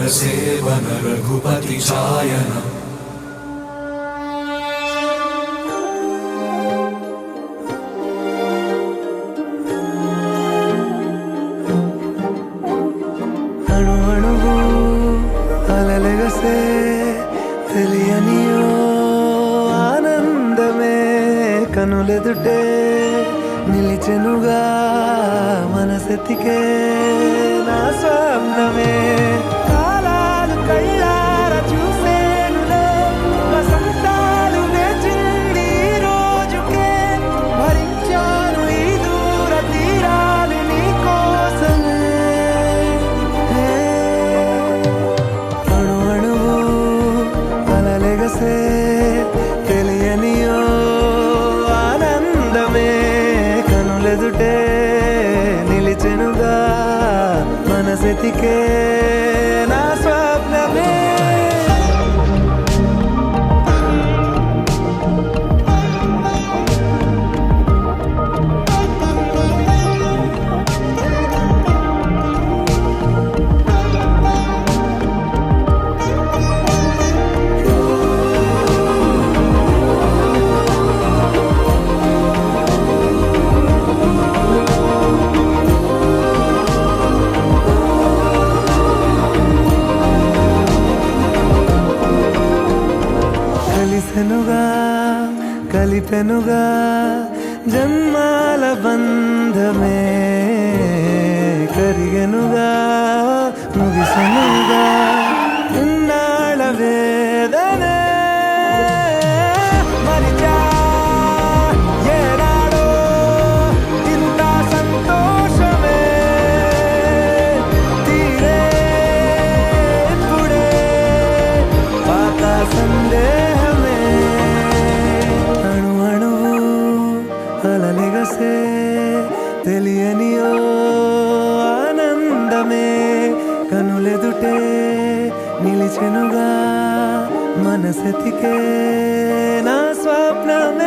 seven Raghupati चायन అణు అణువు అలలెగసే తెలియనియో ఆనందమే కనులెదుటే నిలిచెనుగా మనసెతికే నా స్వప్నమే కాలాలు కళ్ళార చూసేనులే వసంతాలు వేచింది ఈ రోజుకే భరించాను ఈ దూర తీరాలు నీ కోసమే అణు అణువు అలలెగసే తెలియనియో ఆనందమే కనులెదుటే నిలిచెనుగా మనసెతికే నా స్వప్నమే కలిసెనుగా కలిపెనుగా జన్మాల బంధమే కరిగెనుగా ముగిసెనుగా ఇన్నాళ్ళ వేదనే మరిచా ఏనాడో ఇంత సంతోషమే తీరే ఇప్పుడే పాత సందేహమే అణు అణువు అలలెగసే తెలియనియో ఆనందమే కనులెదుటే నిలిచెనుగా మనసెతికే నా స్వప్నమే